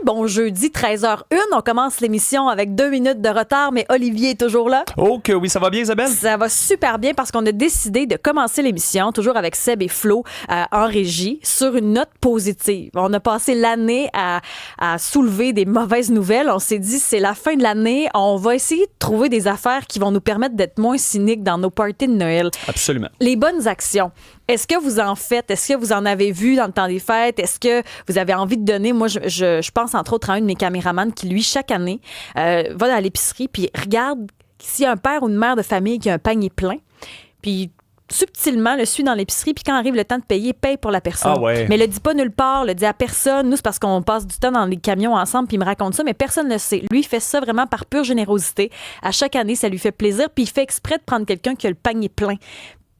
Bon jeudi, 13h01. On commence l'émission avec 2 minutes de retard, mais Olivier est toujours là. Oh que oui, ça va bien Isabelle? Ça va super bien parce qu'on a décidé de commencer l'émission, toujours avec Seb et Flo en régie, sur une note positive. On a passé l'année à soulever des mauvaises nouvelles. On s'est dit, c'est la fin de l'année, on va essayer de trouver des affaires qui vont nous permettre d'être moins cyniques dans nos parties de Noël. Absolument. Les bonnes actions. Est-ce que vous en faites? Est-ce que vous en avez vu dans le temps des fêtes? Est-ce que vous avez envie de donner? Moi, je pense entre autres à un de mes caméramans qui, lui, chaque année, va à l'épicerie puis regarde s'il y a un père ou une mère de famille qui a un panier plein, puis subtilement le suit dans l'épicerie, puis quand arrive le temps de payer, paye pour la personne. Ah ouais. Mais le dit pas nulle part, le dit à personne. Nous, c'est parce qu'on passe du temps dans les camions ensemble, puis il me raconte ça, mais personne ne le sait. Lui, il fait ça vraiment par pure générosité. À chaque année, ça lui fait plaisir, puis il fait exprès de prendre quelqu'un qui a le panier plein.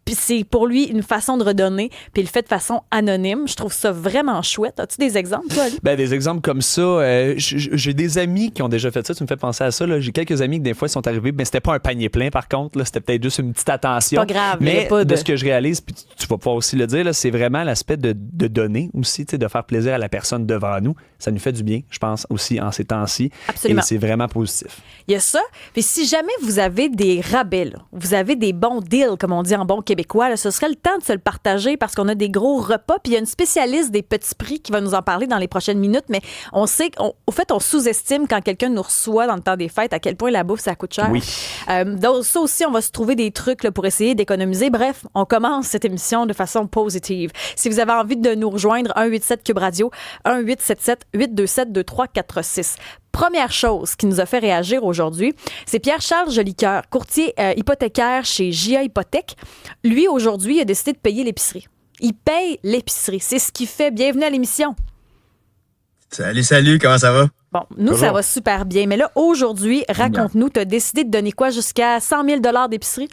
Puis c'est pour lui une façon de redonner, puis il le fait de façon anonyme. Je trouve ça vraiment chouette. As-tu des exemples, toi, Ali? Ben, des exemples comme ça, j'ai des amis qui ont déjà fait ça. Tu me fais penser à ça. Là. J'ai quelques amis qui, des fois, sont arrivés. Ben, c'était pas un panier plein, par contre. Là. C'était peut-être juste une petite attention. Pas grave. Mais pas de ce que je réalise, puis tu vas pouvoir aussi le dire, là, c'est vraiment l'aspect de donner aussi, de faire plaisir à la personne devant nous. Ça nous fait du bien, je pense, aussi en ces temps-ci. Absolument. Et c'est vraiment positif. Il y a ça. Puis si jamais vous avez des rabais, là, vous avez des bons deals, comme on dit en bon québécois, là, ce serait le temps de se le partager parce qu'on a des gros repas. Puis il y a une spécialiste des petits prix qui va nous en parler dans les prochaines minutes. Mais on sait qu'au fait, on sous-estime quand quelqu'un nous reçoit dans le temps des fêtes à quel point la bouffe, ça coûte cher. Oui. Donc ça aussi, on va se trouver des trucs là, pour essayer d'économiser. Bref, on commence cette émission de façon positive. Si vous avez envie de nous rejoindre, 187 Cube Radio, 1877-827-2346. Première chose qui nous a fait réagir aujourd'hui, c'est Pierre-Charles Jolicoeur, courtier hypothécaire chez JA Hypothèque. Lui, aujourd'hui, il a décidé de payer l'épicerie. Il paye l'épicerie. C'est ce qu'il fait. Bienvenue à l'émission. Salut, comment ça va? Bon, nous, ça va super bien. Mais là, aujourd'hui, raconte-nous, tu as décidé de donner quoi jusqu'à 100 000 $ d'épicerie?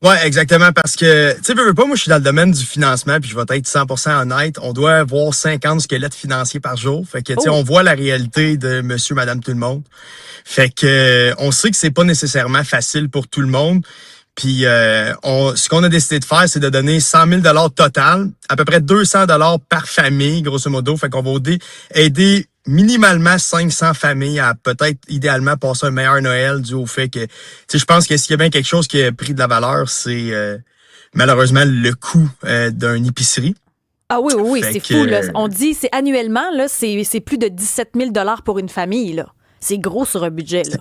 Ouais, exactement, parce que, tu sais, veux pas, moi, je suis dans le domaine du financement, puis je vais être 100% honnête. On doit avoir 50 squelettes financiers par jour. Fait que, tu sais, on voit la réalité de monsieur, madame, tout le monde. Fait que, on sait que c'est pas nécessairement facile pour tout le monde. Puis, ce qu'on a décidé de faire, c'est de donner 100 000 $ total, à peu près 200 $ par famille, grosso modo. Fait qu'on va aider minimalement 500 familles à peut-être idéalement passer un meilleur Noël dû au fait que, tu sais, je pense que s'il y a bien quelque chose qui a pris de la valeur, c'est malheureusement le coût d'une épicerie. Ah oui, c'est fou. Là. On dit, c'est annuellement, là, c'est plus de 17 000 $ pour une famille. Là. C'est gros sur un budget. Là.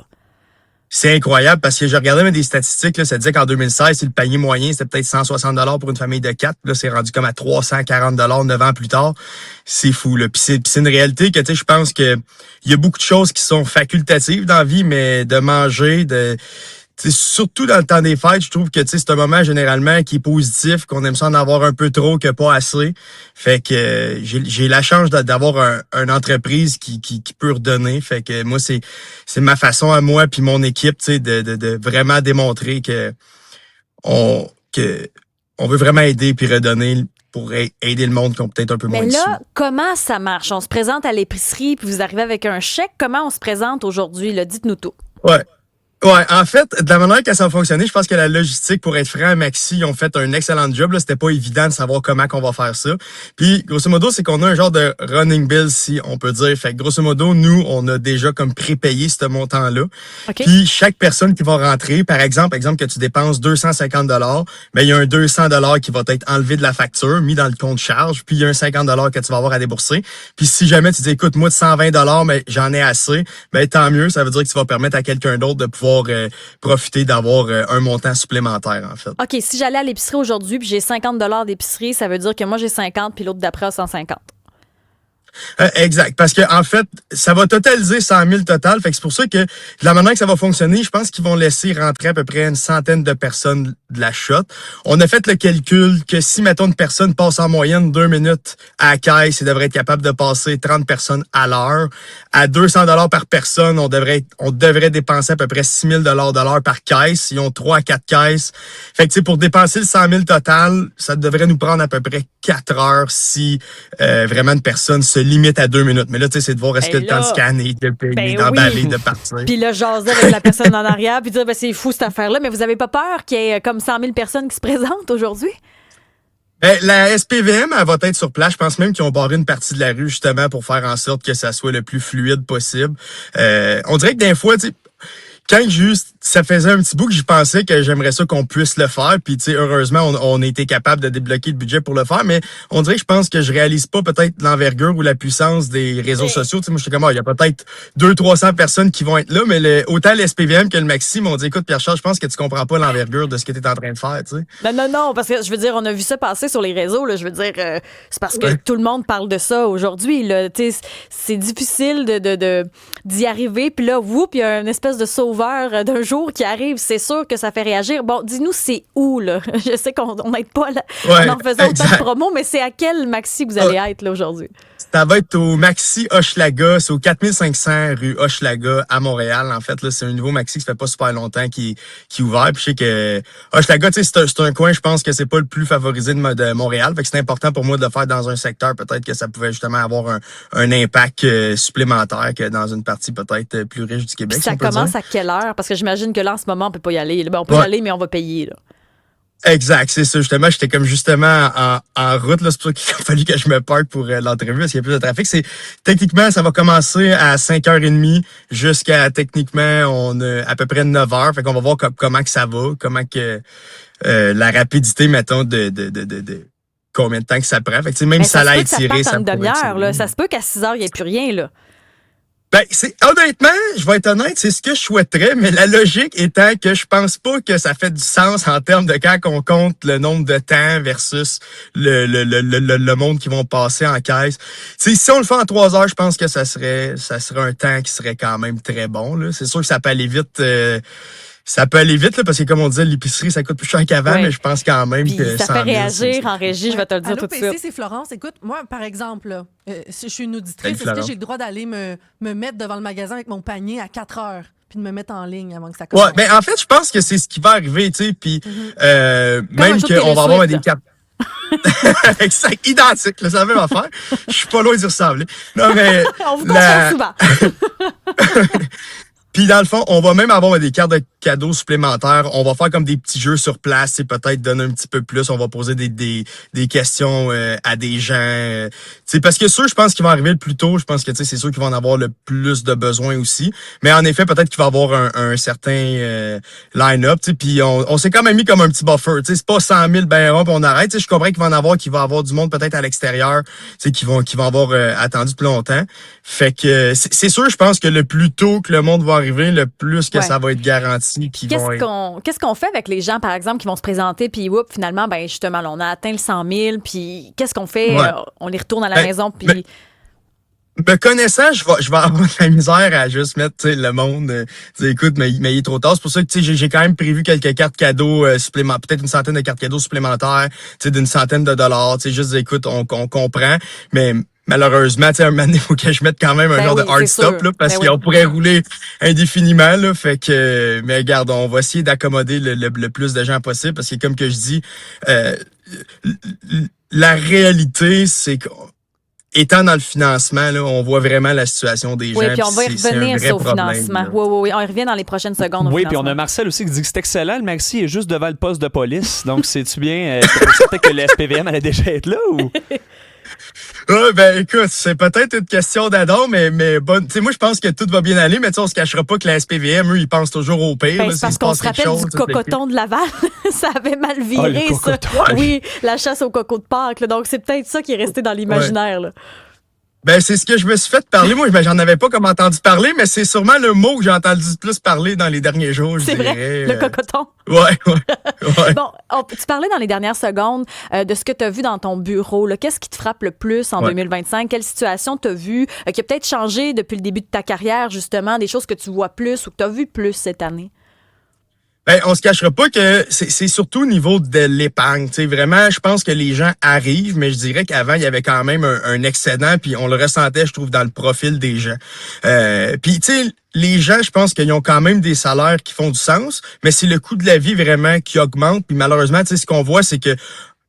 C'est incroyable parce que je regardais même des statistiques, là, ça disait qu'en 2016, si le panier moyen, c'était peut-être 160 $ pour une famille de 4. Là, c'est rendu comme à 340 $ 9 ans plus tard. C'est fou, là. Puis c'est une réalité que, tu sais, je pense que il y a beaucoup de choses qui sont facultatives dans la vie, mais de manger, surtout dans le temps des fêtes, je trouve que c'est un moment généralement qui est positif, qu'on aime ça en avoir un peu trop que pas assez. Fait que j'ai la chance d'avoir une entreprise qui peut redonner. Fait que moi, c'est ma façon à moi puis mon équipe, de vraiment démontrer que on veut vraiment aider puis redonner pour aider le monde qui ont peut-être un peu moins de sous. Mais là, comment ça marche? On se présente à l'épicerie puis vous arrivez avec un chèque. Comment on se présente aujourd'hui? Là? Dites-nous tout. Ouais, en fait, de la manière que ça a fonctionné, je pense que la logistique, pour être franc, à Maxi, ils ont fait un excellent job. Là, c'était pas évident de savoir comment qu'on va faire ça. Puis, grosso modo, c'est qu'on a un genre de running bill, si on peut dire. Fait que, grosso modo, nous, on a déjà comme prépayé ce montant-là. Okay. Puis, chaque personne qui va rentrer, par exemple que tu dépenses 250 $, ben il y a un 200 $ qui va être enlevé de la facture, mis dans le compte charge. Puis, il y a un 50 $ que tu vas avoir à débourser. Puis, si jamais tu dis, écoute, moi, de 120 $, mais j'en ai assez, ben tant mieux. Ça veut dire que tu vas permettre à quelqu'un d'autre de pouvoir profiter d'avoir un montant supplémentaire, en fait. OK, si j'allais à l'épicerie aujourd'hui puis j'ai 50 $ d'épicerie, ça veut dire que moi, j'ai 50 puis l'autre d'après a 150. Exact, parce que en fait, ça va totaliser 100 000 total. Fait que c'est pour ça que de la manière que ça va fonctionner, je pense qu'ils vont laisser rentrer à peu près une centaine de personnes de la shot. On a fait le calcul que si, mettons, une personne passe en moyenne 2 minutes à la caisse, il devrait être capable de passer 30 personnes à l'heure. À 200 $ par personne, on devrait dépenser à peu près 6 000 $ de l'heure par caisse. Ils ont 3 à 4 caisses. Fait que, tu sais, pour dépenser le 100 000 total, ça devrait nous prendre à peu près 4 heures si vraiment une personne se limite à 2 minutes. Mais là, tu sais, c'est de voir est-ce que le temps de scanner, de payer, d'emballer, de partir. Puis là, jaser avec la personne en arrière, puis dire, ben, c'est fou cette affaire-là. Mais vous avez pas peur qu'il y ait comme 100 000 personnes qui se présentent aujourd'hui? La SPVM, elle va être sur place. Je pense même qu'ils ont barré une partie de la rue justement pour faire en sorte que ça soit le plus fluide possible. On dirait que des fois, tu sais, quand ça faisait un petit bout que j'y pensais que j'aimerais ça qu'on puisse le faire. Puis, tu sais, heureusement, on a été capable de débloquer le budget pour le faire. Mais on dirait que je pense que je réalise pas peut-être l'envergure ou la puissance des réseaux sociaux. Tu sais, moi, j'étais comme, il y a peut-être 200-300 personnes qui vont être là. Mais autant l'SPVM que le Maxi m'ont dit, écoute, Pierre-Charles, je pense que tu comprends pas l'envergure de ce que tu es en train de faire, tu sais. Non, parce que je veux dire, on a vu ça passer sur les réseaux. Là, je veux dire, c'est parce que tout le monde parle de ça aujourd'hui. Là, c'est difficile d'y arriver. Puis là, il y a une espèce de sauveur d'un jour qui arrive. C'est sûr que ça fait réagir. Bon, dis-nous, c'est où, là? Je sais qu'on n'aide pas là, en faisant autant de promos, mais c'est à quel Maxi que vous allez être là aujourd'hui? Ça va être au Maxi Hochelaga. C'est au 4500 rue Hochelaga à Montréal. En fait, là, c'est un nouveau Maxi qui fait pas super longtemps qui est ouvert. Puis je sais que Hochelaga, tu sais, c'est un coin, je pense que c'est pas le plus favorisé de Montréal. Fait que c'est important pour moi de le faire dans un secteur. Peut-être que ça pouvait justement avoir un impact supplémentaire que dans une partie peut-être plus riche du Québec. Puis ça commence à quelle heure? Parce que j'imagine que là, en ce moment, on peut pas y aller. On peut y aller, mais on va payer, là. Exact, c'est ça. Justement, j'étais comme justement en route. Là, c'est pour ça qu'il a fallu que je me parque pour l'entrevue parce qu'il y a plus de trafic. Techniquement, ça va commencer à 5h30 jusqu'à techniquement on a à peu près 9h. Fait qu'on va voir comment que ça va, comment que la rapidité, mettons, de combien de temps que ça prend. Fait que même si ça l'a étiré, ça peut demi-heure, là. Ça se peut qu'à 6h, il n'y ait plus rien, là. Ben, honnêtement, je vais être honnête, c'est ce que je souhaiterais, mais la logique étant que je pense pas que ça fait du sens en termes de quand on compte le nombre de temps versus le monde qui vont passer en caisse. T'sais, si on le fait en 3 heures, je pense que ça serait un temps qui serait quand même très bon, là. C'est sûr que ça peut aller vite, là, parce que comme on disait, l'épicerie, ça coûte plus cher qu'avant, mais je pense quand même puis que ça fait réagir en régie, je vais te le dire tout de suite. c'est Florence. Écoute, moi, par exemple, là, si je suis une auditrice, est-ce que j'ai le droit d'aller me mettre devant le magasin avec mon panier à 4 heures puis de me mettre en ligne avant que ça commence? Ouais, ben en fait, je pense que c'est ce qui va arriver, tu sais, puis même qu'on va avoir des cartes. Exact, identique, là, c'est la même affaire. Je suis pas loin d'y ressembler. Non, mais. On vous confond souvent. Puis dans le fond, on va même avoir des cartes de cadeaux supplémentaires. On va faire comme des petits jeux sur place, c'est peut-être donner un petit peu plus. On va poser des questions à des gens. Parce que ceux, je pense qu'ils vont arriver le plus tôt. Je pense que c'est ceux qui vont en avoir le plus de besoin aussi. Mais en effet, peut-être qu'il va y avoir un certain line-up. Puis on s'est quand même mis comme un petit buffer. C'est pas 100 000 ben rond, puis on arrête. Je comprends qu'il va y avoir du monde peut-être à l'extérieur qui vont avoir attendu plus longtemps. Fait que c'est sûr, je pense que le plus tôt que le monde va arriver, le plus que ça va être garanti. Qu'est-ce qu'on fait avec les gens, par exemple, qui vont se présenter, puis finalement, ben justement, là, on a atteint le 100 000, puis qu'est-ce qu'on fait? On les retourne à la maison, puis... Me connaissant, je vais avoir de la misère à juste mettre le monde. Écoute, mais il est trop tard. C'est pour ça que j'ai quand même prévu quelques cartes cadeaux supplémentaires, peut-être une centaine de cartes cadeaux supplémentaires, d'une centaine de dollars. Juste, écoute, on comprend, mais malheureusement, un moment donné, il faut que je mette quand même un genre de hard stop, là, parce qu'on pourrait rouler indéfiniment, là. Fait que, mais regarde, on va essayer d'accommoder le plus de gens possible, parce que comme que je dis, la réalité, c'est que étant dans le financement, là, on voit vraiment la situation des gens. Oui, puis on va y revenir sur le financement. Oui, on y revient dans les prochaines secondes. Oui, puis on a Marcel aussi qui dit que c'est excellent. Le Maxi est juste devant le poste de police. Donc, sais-tu bien, peut-être que le SPVM allait déjà être là ou... Ouais, ben écoute, c'est peut-être une question d'adon, mais bon, tu sais, moi je pense que tout va bien aller, mais on se cachera pas que la SPVM, eux, ils pensent toujours au pire. Ben, c'est parce qu'on se rappelle du cocoton de Laval. Ça avait mal viré, ça. Oui, la chasse au coco de Pâques. Là, donc c'est peut-être ça qui est resté dans l'imaginaire. Là. Ben, c'est ce que je me suis fait parler. Moi, j'en avais pas comme entendu parler, mais c'est sûrement le mot que j'ai entendu le plus parler dans les derniers jours, je dirais. C'est vrai, le cocoton. Ouais. Bon, tu parlais dans les dernières secondes de ce que tu as vu dans ton bureau. Là. Qu'est-ce qui te frappe le plus en 2025? Quelle situation tu as vu qui a peut-être changé depuis le début de ta carrière, justement, des choses que tu vois plus ou que tu as vu plus cette année? Ben, on se cachera pas que c'est surtout au niveau de l'épargne. Tu sais, vraiment, je pense que les gens arrivent, mais je dirais qu'avant, il y avait quand même un excédent, puis on le ressentait, je trouve, dans le profil des gens. Puis, tu sais, les gens, je pense qu'ils ont quand même des salaires qui font du sens, mais c'est le coût de la vie vraiment qui augmente. Puis malheureusement, tu sais, ce qu'on voit, c'est que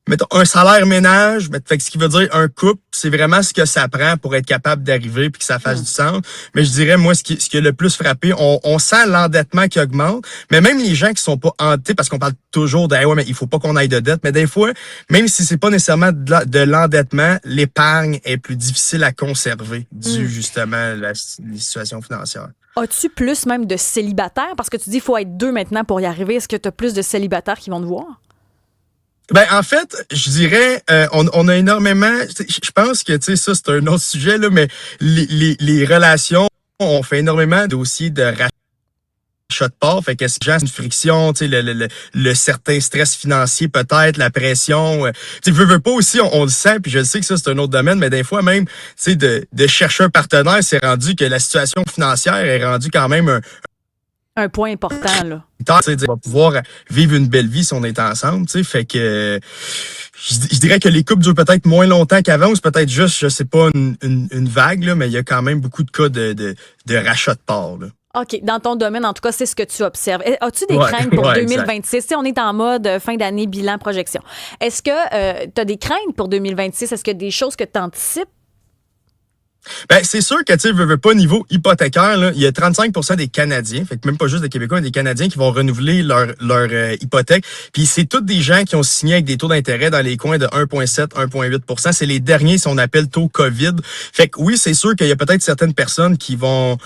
mettons, un salaire ménage, fait que ce qui veut dire un couple, c'est vraiment ce que ça prend pour être capable d'arriver puis que ça fasse du sens. Mais je dirais, moi, ce qui a le plus frappé, on sent l'endettement qui augmente, mais même les gens qui sont pas endettés, parce qu'on parle toujours de, ouais, mais il faut pas qu'on aille de dette, mais des fois, même si c'est pas nécessairement de l'endettement, l'épargne est plus difficile à conserver dû justement à les situations financières. As-tu plus même de célibataires? Parce que tu dis qu'il faut être 2 maintenant pour y arriver. Est-ce que tu as plus de célibataires qui vont te voir? Ben en fait, je dirais, on a énormément. Je pense que tu sais ça c'est un autre sujet là, mais les relations, on fait énormément de dossiers de rachat de part. Fait que est-ce que c'est une friction, tu sais le certain stress financier peut-être, la pression. Tu veux pas aussi, on le sent. Puis je sais que ça c'est un autre domaine, mais des fois même, tu sais de chercher un partenaire, c'est rendu que la situation financière est rendue quand même un point important, là. On va pouvoir vivre une belle vie si on est ensemble, tu sais. Fait que je dirais que les couples durent peut-être moins longtemps qu'avant, ou c'est peut-être juste, je sais pas, une vague, là, mais il y a quand même beaucoup de cas de rachat de parts, là. OK. Dans ton domaine, en tout cas, c'est ce que tu observes. As-tu des craintes pour 2026? On est en mode fin d'année, bilan, projection. Est-ce que tu as des craintes pour 2026? Est-ce qu'il y a des choses que tu anticipes? Ben, c'est sûr que, tu sais, veux pas niveau hypothécaire, là, il y a 35% des Canadiens, fait que même pas juste des Québécois, mais des Canadiens qui vont renouveler leur hypothèque. Puis c'est tous des gens qui ont signé avec des taux d'intérêt dans les coins de 1,7, 1,8%. C'est les derniers, si on appelle taux COVID. Fait que oui, c'est sûr qu'il y a peut-être certaines personnes qui vont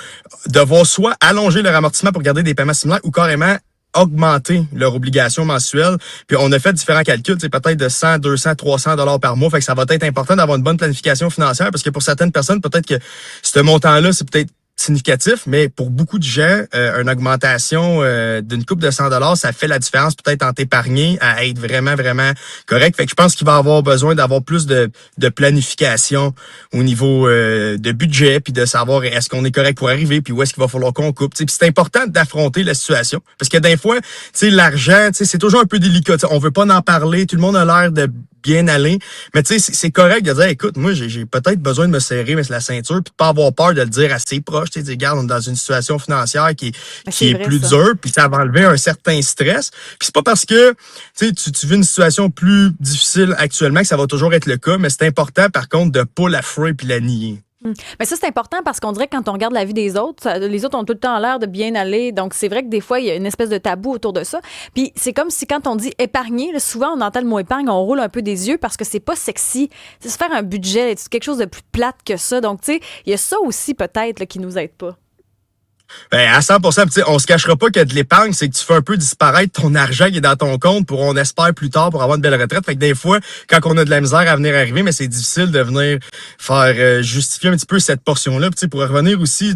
devoir soit allonger leur amortissement pour garder des paiements similaires ou carrément augmenter leur obligation mensuelle. Puis on a fait différents calculs, c'est peut-être de 100, 200, 300 $ par mois. Fait que ça va être important d'avoir une bonne planification financière parce que pour certaines personnes, peut-être que ce montant-là, c'est peut-être significatif, mais pour beaucoup de gens, une augmentation d'une coupe de 100 $, ça fait la différence peut-être entre épargner à être vraiment, vraiment correct. Fait que je pense qu'il va avoir besoin d'avoir plus de planification au niveau de budget, puis de savoir est-ce qu'on est correct pour arriver, puis où est-ce qu'il va falloir qu'on coupe. Puis c'est important d'affronter la situation, parce que des fois, tu sais, l'argent, tu sais, c'est toujours un peu délicat. T'sais, on veut pas en parler, tout le monde a l'air de bien aller, mais tu sais, c'est correct de dire, écoute, moi, j'ai peut-être besoin de me serrer la ceinture, puis de pas avoir peur de le dire à ses proches. Tu sais, regarde, on est dans une situation financière qui est plus dure, puis ça va enlever un certain stress. Puis c'est pas parce que tu vis une situation plus difficile actuellement que ça va toujours être le cas, mais c'est important, par contre, de pas la fouer puis la nier. Mais ça, c'est important parce qu'on dirait que quand on regarde la vie des autres, les autres ont tout le temps l'air de bien aller. Donc, c'est vrai que des fois, il y a une espèce de tabou autour de ça. Puis, c'est comme si quand on dit épargner, là, souvent, on entend le mot épargne, on roule un peu des yeux parce que c'est pas sexy. C'est se faire un budget, c'est quelque chose de plus plate que ça. Donc, tu sais, il y a ça aussi peut-être là, qui nous aide pas. Ben, à 100%, on se cachera pas que de l'épargne, c'est que tu fais un peu disparaître ton argent qui est dans ton compte pour, on espère, plus tard pour avoir une belle retraite. Fait que des fois, quand on a de la misère à venir arriver, mais c'est difficile de venir faire justifier un petit peu cette portion-là. Puis, pour revenir aussi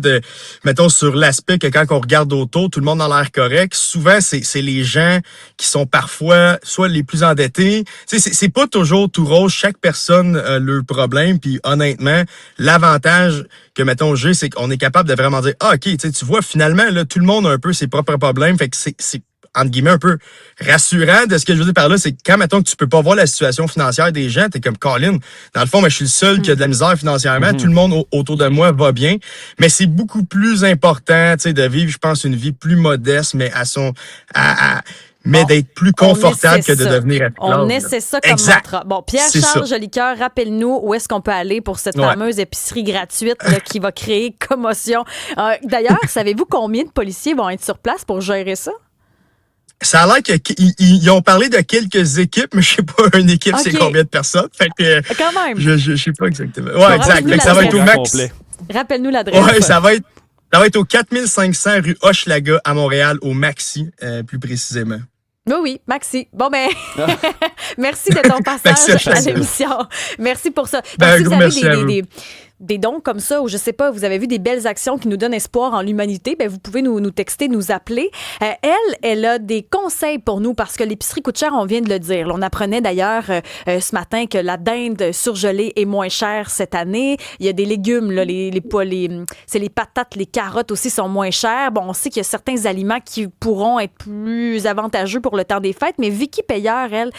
mettons, sur l'aspect que quand on regarde autour, tout le monde a l'air correct. Souvent, c'est les gens qui sont parfois soit les plus endettés. C'est pas toujours tout rose. Chaque personne a leur problème. Puis honnêtement, l'avantage que, mettons, j'ai, c'est qu'on est capable de vraiment dire, OK, tu vois, finalement, là, tout le monde a un peu ses propres problèmes. Fait que c'est entre guillemets, un peu rassurant. De ce que je veux dire par là, c'est que quand, mettons, que tu peux pas voir la situation financière des gens, t'es comme, Colin, dans le fond, je suis le seul qui a de la misère financièrement. Tout le monde autour de moi va bien. Mais c'est beaucoup plus important, de vivre, je pense, une vie plus modeste, mais mais d'être plus confortable que de devenir esclave. On essaie ça comme mantra. Bon, Pierre-Charles Jolicoeur, rappelle-nous où est-ce qu'on peut aller pour cette fameuse épicerie gratuite là, qui va créer commotion. D'ailleurs, savez-vous combien de policiers vont être sur place pour gérer ça? Ça a l'air qu'ils ont parlé de quelques équipes, mais je sais pas, une équipe, c'est combien de personnes. Fait que, quand même. Je sais pas exactement. Ouais, exact. Fait que ça va être au max. Rappelle-nous l'adresse. Ouais, ça va être au 4500 rue Hochelaga à Montréal, au Maxi, plus précisément. Oui, Maxi. Bon, ben, merci de ton passage à l'émission. Merci pour ça. Donc, si vous avez des dons comme ça, ou je sais pas, vous avez vu des belles actions qui nous donnent espoir en l'humanité, ben vous pouvez nous texter, nous appeler. Elle a des conseils pour nous parce que l'épicerie coûte cher, on vient de le dire. Là, on apprenait d'ailleurs ce matin que la dinde surgelée est moins chère cette année. Il y a des légumes, là, c'est les patates, les carottes aussi sont moins chères. Bon, on sait qu'il y a certains aliments qui pourront être plus avantageux pour le temps des fêtes, mais Vicky Payeur, elle,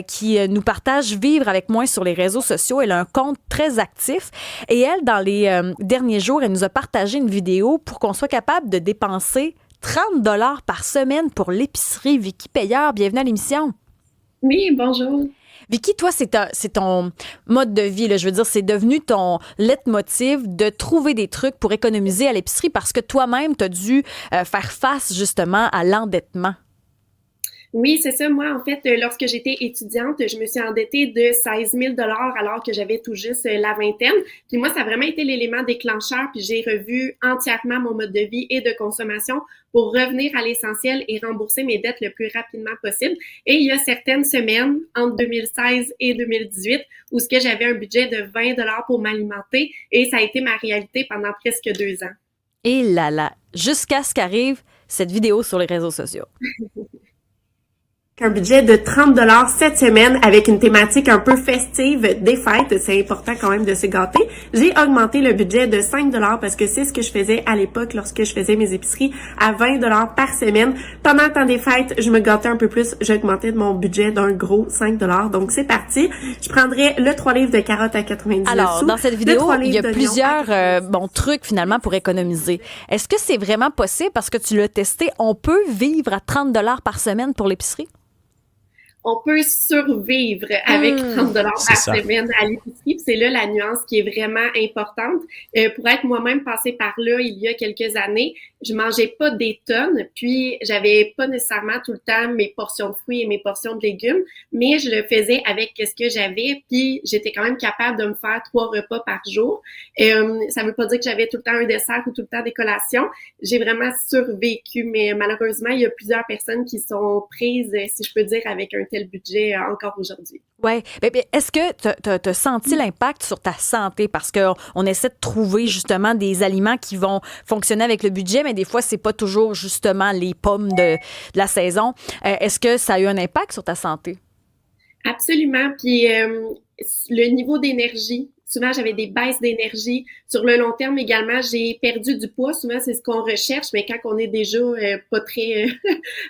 qui nous partage Vivre avec moins sur les réseaux sociaux, elle a un compte très actif et elle, dans les derniers jours, elle nous a partagé une vidéo pour qu'on soit capable de dépenser 30 $ par semaine pour l'épicerie. Vicky Payeur, bienvenue à l'émission. Oui, bonjour. Vicky, toi, c'est ton mode de vie, là. Je veux dire, c'est devenu ton leitmotiv de trouver des trucs pour économiser à l'épicerie parce que toi-même, tu as dû faire face justement à l'endettement. Oui, c'est ça. Moi, en fait, lorsque j'étais étudiante, je me suis endettée de 16 000 alors que j'avais tout juste la vingtaine. Puis moi, ça a vraiment été l'élément déclencheur. Puis j'ai revu entièrement mon mode de vie et de consommation pour revenir à l'essentiel et rembourser mes dettes le plus rapidement possible. Et il y a certaines semaines, entre 2016 et 2018, où ce que j'avais un budget de 20 pour m'alimenter. Et ça a été ma réalité pendant presque 2 ans. Et là, jusqu'à ce qu'arrive cette vidéo sur les réseaux sociaux. Un budget de 30 cette semaine avec une thématique un peu festive des fêtes. C'est important quand même de se gâter. J'ai augmenté le budget de 5 parce que c'est ce que je faisais à l'époque lorsque je faisais mes épiceries à 20 par semaine. Pendant le temps des fêtes, je me gâtais un peu plus. J'augmentais mon budget d'un gros 5 Donc, c'est parti. Je prendrais le 3 livres de carottes à 99 Alors, sous. dans cette vidéo, il y a plusieurs trucs finalement pour économiser. Est-ce que c'est vraiment possible parce que tu l'as testé? On peut vivre à 30 par semaine pour l'épicerie? On peut survivre avec 30 par semaine à l'épicerie. C'est là la nuance qui est vraiment importante. Pour être moi-même passée par là il y a quelques années, je mangeais pas des tonnes, puis j'avais pas nécessairement tout le temps mes portions de fruits et mes portions de légumes, mais je le faisais avec ce que j'avais, puis j'étais quand même capable de me faire 3 repas par jour. Ça veut pas dire que j'avais tout le temps un dessert ou tout le temps des collations. J'ai vraiment survécu, mais malheureusement, il y a plusieurs personnes qui sont prises, si je peux dire, avec un tel budget encore aujourd'hui. Oui. Est-ce que tu as senti l'impact sur ta santé? Parce qu'on essaie de trouver justement des aliments qui vont fonctionner avec le budget, mais des fois, c'est pas toujours justement les pommes de la saison. Est-ce que ça a eu un impact sur ta santé? Absolument. Puis le niveau d'énergie, souvent j'avais des baisses d'énergie. Sur le long terme également, j'ai perdu du poids. Souvent, c'est ce qu'on recherche, mais quand on est déjà pas très...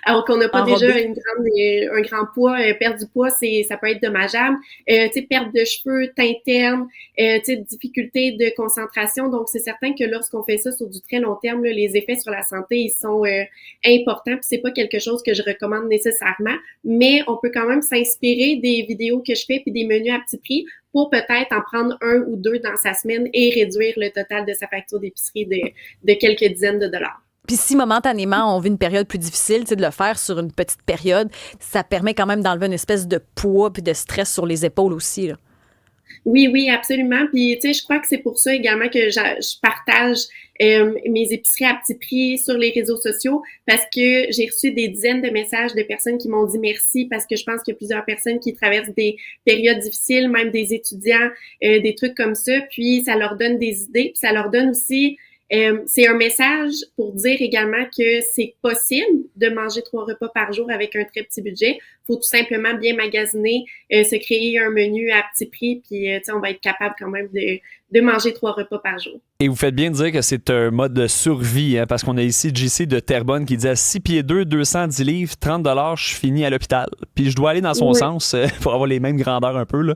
alors qu'on n'a pas déjà un grand poids, perdre du poids, ça peut être dommageable. Tu sais, perte de cheveux, teint terne, tu sais, difficulté de concentration. Donc, c'est certain que lorsqu'on fait ça sur du très long terme, là, les effets sur la santé, ils sont importants. Puis c'est pas quelque chose que je recommande nécessairement, mais on peut quand même s'inspirer des vidéos que je fais puis des menus à petit prix pour peut-être en prendre 1 ou 2 dans sa semaine et réduire le total de sa facture d'épicerie de quelques dizaines de dollars. Puis si momentanément, on vit une période plus difficile, tu sais, de le faire sur une petite période, ça permet quand même d'enlever une espèce de poids puis de stress sur les épaules aussi, là. Oui, absolument. Puis, tu sais, je crois que c'est pour ça également que je partage mes épiceries à petit prix sur les réseaux sociaux parce que j'ai reçu des dizaines de messages de personnes qui m'ont dit merci parce que je pense qu'il y a plusieurs personnes qui traversent des périodes difficiles, même des étudiants, des trucs comme ça. Puis, ça leur donne des idées. Puis, ça leur donne aussi... c'est un message pour dire également que c'est possible de manger 3 repas par jour avec un très petit budget. Faut tout simplement bien magasiner, se créer un menu à petit prix, puis on va être capable quand même de manger 3 repas par jour. Et vous faites bien de dire que c'est un mode de survie, hein, parce qu'on a ici JC de Terrebonne qui dit à 6 pieds 2, 210 livres, 30 je finis à l'hôpital. Puis je dois aller dans son sens pour avoir les mêmes grandeurs un peu, là.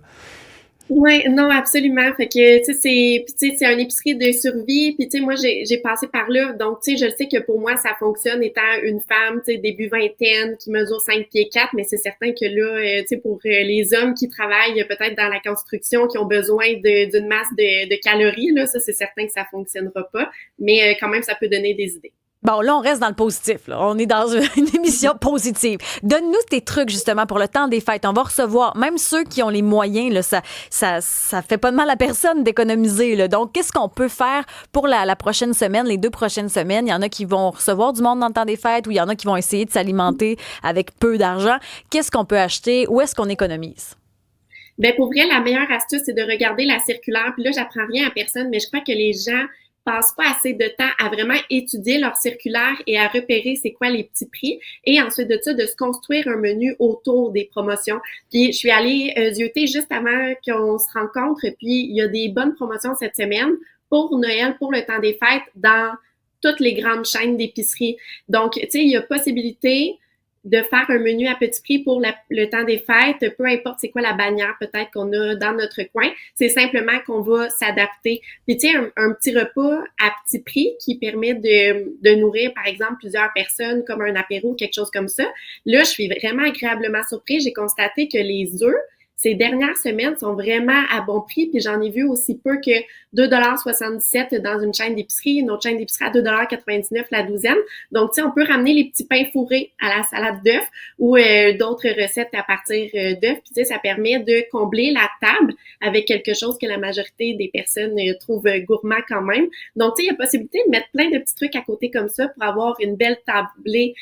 Oui, non, absolument. Fait que, tu sais, c'est une épicerie de survie. Puis, tu sais, moi, j'ai passé par là. Donc, tu sais, je sais que pour moi, ça fonctionne étant une femme, tu sais, début vingtaine, qui mesure 5 pieds 4. Mais c'est certain que là, tu sais, pour les hommes qui travaillent peut-être dans la construction, qui ont besoin d'une masse de calories, là, ça, c'est certain que ça fonctionnera pas. Mais quand même, ça peut donner des idées. Bon, là, on reste dans le positif, là. On est dans une émission positive. Donne-nous tes trucs, justement, pour le temps des fêtes. On va recevoir, même ceux qui ont les moyens, là, ça fait pas de mal à personne d'économiser, là. Donc, qu'est-ce qu'on peut faire pour la prochaine semaine, les 2 prochaines semaines? Il y en a qui vont recevoir du monde dans le temps des fêtes ou il y en a qui vont essayer de s'alimenter avec peu d'argent. Qu'est-ce qu'on peut acheter? Où est-ce qu'on économise? Ben, pour vrai, la meilleure astuce, c'est de regarder la circulaire. Puis là, j'apprends rien à personne, mais je crois que les gens passent pas assez de temps à vraiment étudier leur circulaire et à repérer c'est quoi les petits prix. Et ensuite de ça, de se construire un menu autour des promotions. Puis, je suis allée zioter juste avant qu'on se rencontre. Puis, il y a des bonnes promotions cette semaine pour Noël, pour le temps des fêtes, dans toutes les grandes chaînes d'épicerie. Donc, tu sais, il y a possibilité de faire un menu à petit prix pour le temps des fêtes, peu importe c'est quoi la bannière peut-être qu'on a dans notre coin, c'est simplement qu'on va s'adapter. Puis tu sais, un petit repas à petit prix qui permet de nourrir par exemple plusieurs personnes comme un apéro, quelque chose comme ça. Là, je suis vraiment agréablement surprise. J'ai constaté que les œufs, ces dernières semaines sont vraiment à bon prix, puis j'en ai vu aussi peu que 2,77 $ dans une chaîne d'épicerie, une autre chaîne d'épicerie à 2,99 $ la douzaine. Donc, tu sais, on peut ramener les petits pains fourrés à la salade d'œufs ou d'autres recettes à partir d'œufs. Puis, tu sais, ça permet de combler la table avec quelque chose que la majorité des personnes trouvent gourmand quand même. Donc, tu sais, il y a possibilité de mettre plein de petits trucs à côté comme ça pour avoir une belle tablée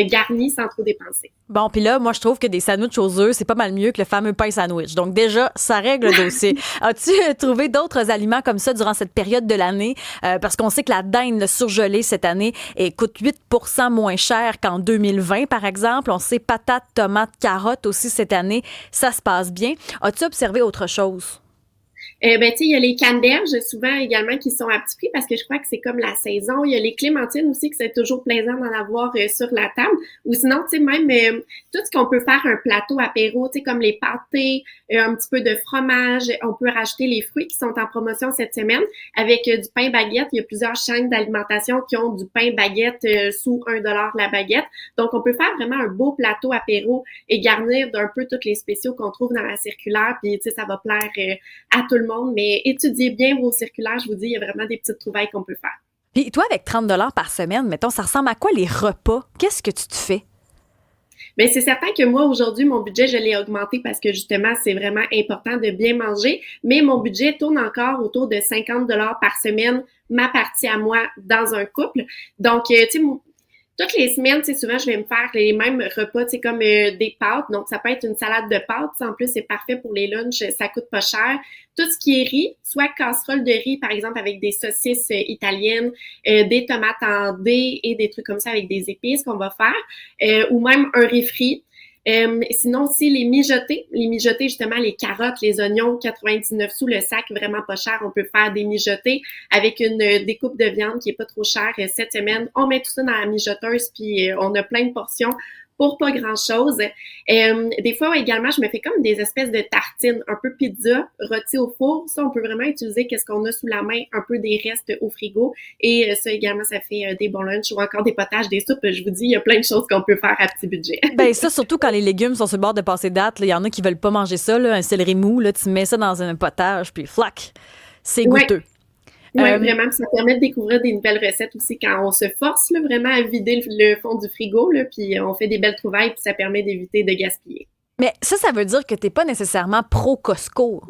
garnie sans trop dépenser. Bon, puis là, moi, je trouve que des sandwichs aux œufs, c'est pas mal mieux que le fameux pain sandwich. Donc, déjà, ça règle le dossier. As-tu trouvé d'autres aliments comme ça durant cette période de l'année? Parce qu'on sait que la dinde surgelée cette année coûte 8% moins cher qu'en 2020, par exemple. On sait patates, tomates, carottes aussi cette année. Ça se passe bien. As-tu observé autre chose? Tu sais, il y a les canneberges souvent également qui sont à petit prix parce que je crois que c'est comme la saison. Il y a les clémentines aussi que c'est toujours plaisant d'en avoir sur la table. Ou sinon, tu sais, même tout ce qu'on peut faire un plateau apéro, tu sais, comme les pâtés, un petit peu de fromage. On peut rajouter les fruits qui sont en promotion cette semaine avec du pain baguette. Il y a plusieurs chaînes d'alimentation qui ont du pain baguette sous 1 $ la baguette. Donc, on peut faire vraiment un beau plateau apéro et garnir d'un peu tous les spéciaux qu'on trouve dans la circulaire. Puis, tu sais, ça va plaire à tout le monde. Mais étudiez bien vos circulaires, je vous dis, il y a vraiment des petites trouvailles qu'on peut faire. Puis toi, avec 30 $ par semaine, mettons, ça ressemble à quoi les repas? Qu'est-ce que tu te fais? Bien, c'est certain que moi, aujourd'hui, mon budget, je l'ai augmenté parce que justement, c'est vraiment important de bien manger. Mais mon budget tourne encore autour de 50 $ par semaine, ma partie à moi dans un couple. Donc, tu sais, toutes les semaines, tu sais, souvent, je vais me faire les mêmes repas, tu sais, comme des pâtes. Donc, ça peut être une salade de pâtes. En plus, c'est parfait pour les lunchs. Ça coûte pas cher. Tout ce qui est riz, soit casserole de riz, par exemple, avec des saucisses italiennes, des tomates en dés et des trucs comme ça avec des épices qu'on va faire, ou même un riz frit. Sinon aussi les mijotés justement, les carottes, les oignons, 99 sous le sac, vraiment pas cher. On peut faire des mijotés avec une découpe de viande qui est pas trop chère cette semaine. On met tout ça dans la mijoteuse puis on a plein de portions pour pas grand-chose. Des fois, également, je me fais comme des espèces de tartines, un peu pizza, rôti au four. Ça, on peut vraiment utiliser qu'est-ce qu'on a sous la main, un peu des restes au frigo. Et ça, également, ça fait des bons lunchs ou encore des potages, des soupes. Je vous dis, il y a plein de choses qu'on peut faire à petit budget. Ben ça, surtout quand les légumes sont sur le bord de passer date. Il y en a qui veulent pas manger ça, là, un céleri mou. Là, tu mets ça dans un potage, puis flac, c'est goûteux. Oui, vraiment, ça permet de découvrir des nouvelles recettes aussi quand on se force là, vraiment à vider le fond du frigo, là, puis on fait des belles trouvailles, puis ça permet d'éviter de gaspiller. Mais ça veut dire que t'es pas nécessairement pro Costco.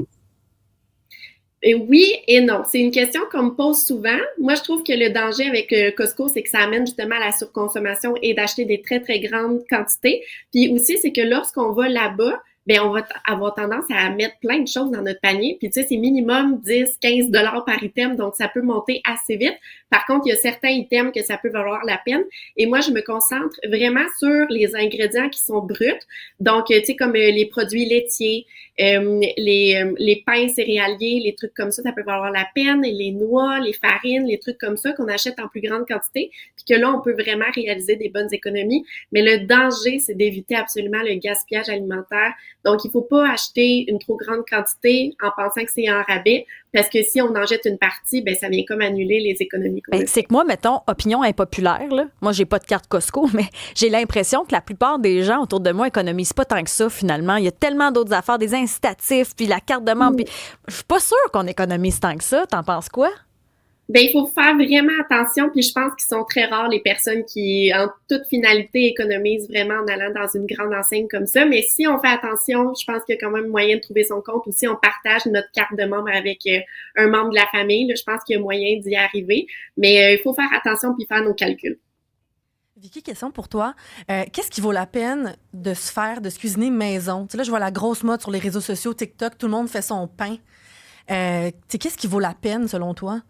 Et oui et non. C'est une question qu'on me pose souvent. Moi, je trouve que le danger avec Costco, c'est que ça amène justement à la surconsommation et d'acheter des très, très grandes quantités. Puis aussi, c'est que lorsqu'on va là-bas, ben on va avoir tendance à mettre plein de choses dans notre panier. Puis tu sais, c'est minimum 10, 15 $ par item, donc ça peut monter assez vite. Par contre, il y a certains items que ça peut valoir la peine. Et moi, je me concentre vraiment sur les ingrédients qui sont bruts. Donc, tu sais, comme les produits laitiers, les pains céréaliers, les trucs comme ça peut valoir la peine. Et les noix, les farines, les trucs comme ça qu'on achète en plus grande quantité. Puis que là, on peut vraiment réaliser des bonnes économies. Mais le danger, c'est d'éviter absolument le gaspillage alimentaire. Donc, il faut pas acheter une trop grande quantité en pensant que c'est en rabais, parce que si on en jette une partie, ben ça vient comme annuler les économies qu'on a. C'est que moi, mettons, opinion impopulaire, là. Moi, j'ai pas de carte Costco, mais j'ai l'impression que la plupart des gens autour de moi économisent pas tant que ça, finalement. Il y a tellement d'autres affaires, des incitatifs, puis la carte de membre. Puis je suis pas sûre qu'on économise tant que ça. T'en penses quoi? Ben, il faut faire vraiment attention, puis je pense qu'ils sont très rares les personnes qui, en toute finalité, économisent vraiment en allant dans une grande enseigne comme ça. Mais si on fait attention, je pense qu'il y a quand même moyen de trouver son compte. Ou si on partage notre carte de membre avec un membre de la famille, là, je pense qu'il y a moyen d'y arriver. Mais il faut faire attention puis faire nos calculs. Vicky, question pour toi. Qu'est-ce qui vaut la peine de se cuisiner maison? Tu sais, là, je vois la grosse mode sur les réseaux sociaux, TikTok, tout le monde fait son pain. Tu sais, qu'est-ce qui vaut la peine selon toi?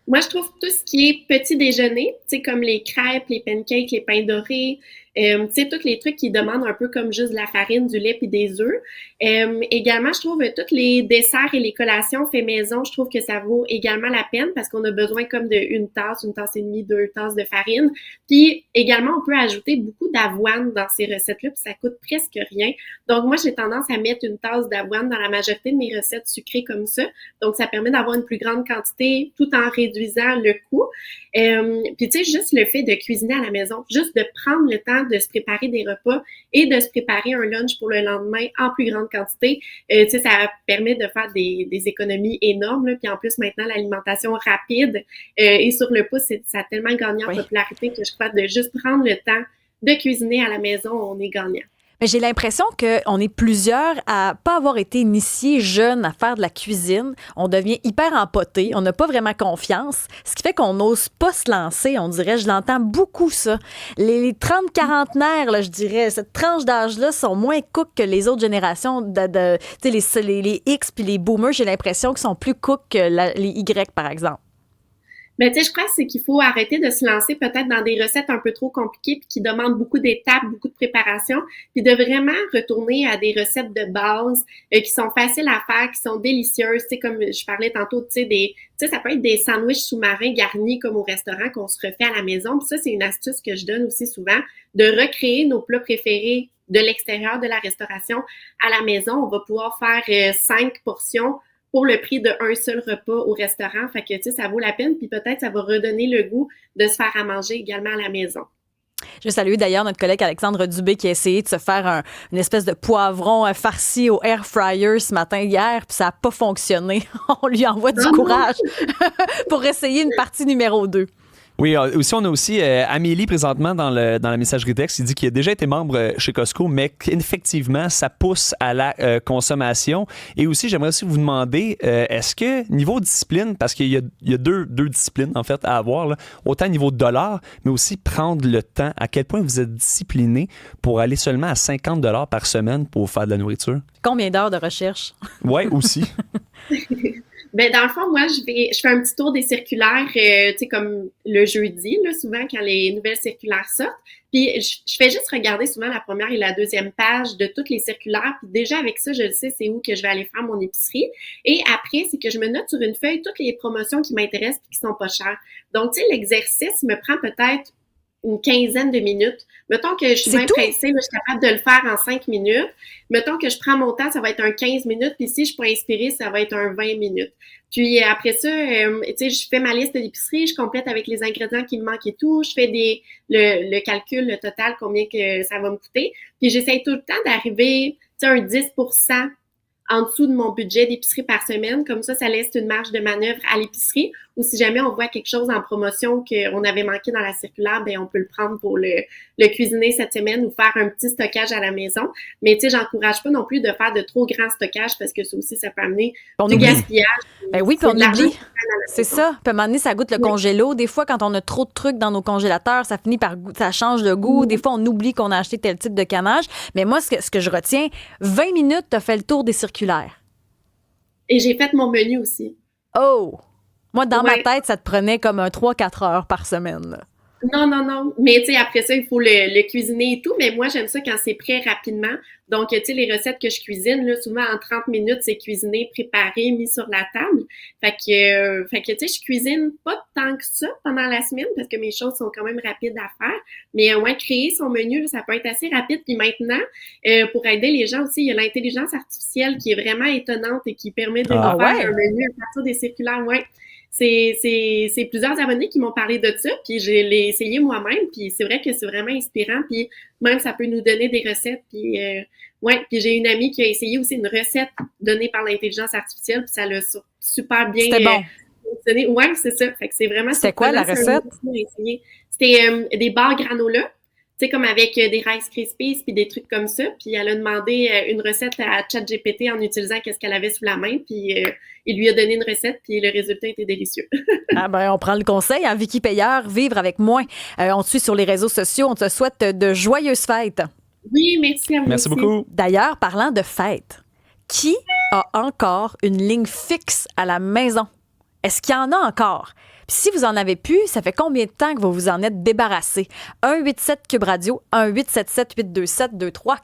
Moi, je trouve tout ce qui est petit déjeuner, tu sais, comme les crêpes, les pancakes, les pains dorés, tu sais, tous les trucs qui demandent un peu comme juste de la farine, du lait puis des œufs. Également, je trouve tous les desserts et les collations faits maison, je trouve que ça vaut également la peine parce qu'on a besoin comme de une tasse et demie, 2 tasses de farine. Puis également, on peut ajouter beaucoup d'avoine dans ces recettes-là, puis ça coûte presque rien. Donc moi, j'ai tendance à mettre une tasse d'avoine dans la majorité de mes recettes sucrées comme ça. Donc ça permet d'avoir une plus grande quantité tout en réduisant le coût. Puis tu sais, juste le fait de cuisiner à la maison, juste de prendre le temps de se préparer des repas et de se préparer un lunch pour le lendemain en plus grande quantité. Tu sais, ça permet de faire des économies énormes. Là. Puis en plus, maintenant, l'alimentation rapide et sur le pouce, ça a tellement gagné en popularité que je crois de juste prendre le temps de cuisiner à la maison, on est gagnant. Mais j'ai l'impression qu'on est plusieurs à pas avoir été initiés jeunes à faire de la cuisine. On devient hyper empoté, on n'a pas vraiment confiance, ce qui fait qu'on n'ose pas se lancer, on dirait. Je l'entends beaucoup, ça. Les 30-quarantenaires, là, je dirais, cette tranche d'âge-là sont moins cook que les autres générations, les X puis les boomers, j'ai l'impression qu'ils sont plus cook que les Y, par exemple. Ben, tu sais, je crois que c'est qu'il faut arrêter de se lancer peut-être dans des recettes un peu trop compliquées puis qui demandent beaucoup d'étapes, beaucoup de préparation, puis de vraiment retourner à des recettes de base qui sont faciles à faire, qui sont délicieuses. Tu sais, comme je parlais tantôt, tu sais, ça peut être des sandwichs sous-marins garnis comme au restaurant qu'on se refait à la maison. Puis ça, c'est une astuce que je donne aussi souvent, de recréer nos plats préférés de l'extérieur de la restauration à la maison. On va pouvoir faire 5 portions pour le prix d'un seul repas au restaurant. Fait que, tu sais, ça vaut la peine. Puis peut-être, ça va redonner le goût de se faire à manger également à la maison. Je salue d'ailleurs notre collègue Alexandre Dubé qui a essayé de se faire une espèce de poivron farci au air fryer ce matin hier, puis ça n'a pas fonctionné. On lui envoie du courage pour essayer une partie numéro 2. Oui, aussi, on a aussi Amélie présentement dans la messagerie texte. Il dit qu'il a déjà été membre chez Costco, mais qu'effectivement, ça pousse à la consommation. Et aussi, j'aimerais aussi vous demander, est-ce que niveau discipline, parce qu'il y a deux disciplines en fait à avoir, là, autant niveau dollar, mais aussi prendre le temps, à quel point vous êtes discipliné pour aller seulement à 50 $ par semaine pour faire de la nourriture? Combien d'heures de recherche? Oui, aussi. Ben dans le fond, moi, je fais un petit tour des circulaires, tu sais, comme le jeudi, là, souvent quand les nouvelles circulaires sortent. Puis je fais juste regarder souvent la première et la deuxième page de toutes les circulaires. Puis déjà avec ça, je sais c'est où que je vais aller faire mon épicerie. Et après, c'est que je me note sur une feuille toutes les promotions qui m'intéressent et qui sont pas chères. Donc, tu sais, l'exercice me prend peut-être une quinzaine de minutes. Mettons que je suis bien pressée, là, je suis capable de le faire en 5 minutes. Mettons que je prends mon temps, ça va être un 15 minutes. Puis si je suis pas inspirée, ça va être un 20 minutes. Puis après ça, tu sais, je fais ma liste d'épicerie, je complète avec les ingrédients qui me manquent et tout. Je fais le calcul, le total, combien que ça va me coûter. Puis j'essaie tout le temps d'arriver, tu sais, un 10% en dessous de mon budget d'épicerie par semaine. Comme ça laisse une marge de manœuvre à l'épicerie. Ou si jamais on voit quelque chose en promotion qu'on avait manqué dans la circulaire, ben on peut le prendre pour le cuisiner cette semaine ou faire un petit stockage à la maison. Mais tu sais, j'encourage pas non plus de faire de trop grands stockages parce que ça aussi, ça peut amener du gaspillage. Ben oui, puis on oublie. C'est ça. Puis à un moment donné, ça goûte le congélo. Des fois, quand on a trop de trucs dans nos congélateurs, ça finit par ça change de goût. Des fois, on oublie qu'on a acheté tel type de canage. Mais moi, ce que je retiens, 20 minutes, t'as fait le tour des circulaires. Et j'ai fait mon menu aussi. Oh! Moi, dans ma tête, ça te prenait comme un 3-4 heures par semaine. Là. Non. Mais tu sais, après ça, il faut le cuisiner et tout. Mais moi, j'aime ça quand c'est prêt rapidement. Donc, tu sais, les recettes que je cuisine, là, souvent en 30 minutes, c'est cuisiné, préparé, mis sur la table. Fait que tu sais, je cuisine pas tant que ça pendant la semaine parce que mes choses sont quand même rapides à faire. Mais créer son menu, là, ça peut être assez rapide. Puis maintenant, pour aider les gens aussi, il y a l'intelligence artificielle qui est vraiment étonnante et qui permet de faire un menu à partir des circulaires. Ouais. C'est plusieurs abonnés qui m'ont parlé de ça, puis je l'ai essayé moi-même, puis c'est vrai que c'est vraiment inspirant, puis même ça peut nous donner des recettes, puis puis j'ai une amie qui a essayé aussi une recette donnée par l'intelligence artificielle, puis ça l'a super bien fonctionné. Ouais, c'est ça. Fait que c'est vraiment. C'était quoi la recette? C'était des barres granola. Tu sais, comme avec des Rice Krispies puis des trucs comme ça. Puis elle a demandé une recette à ChatGPT en utilisant qu'est-ce qu'elle avait sous la main. Puis il lui a donné une recette puis le résultat était délicieux. Ah ben, on prend le conseil. Hein, Vicky Payeur, vivre avec moins. On te suit sur les réseaux sociaux. On te souhaite de joyeuses fêtes. Oui, merci à vous. Merci beaucoup. D'ailleurs, parlant de fêtes, qui a encore une ligne fixe à la maison? Est-ce qu'il y en a encore? Puis si vous en avez plus, ça fait combien de temps que vous vous en êtes débarrassé? 187 Cube Radio, 1877 827 23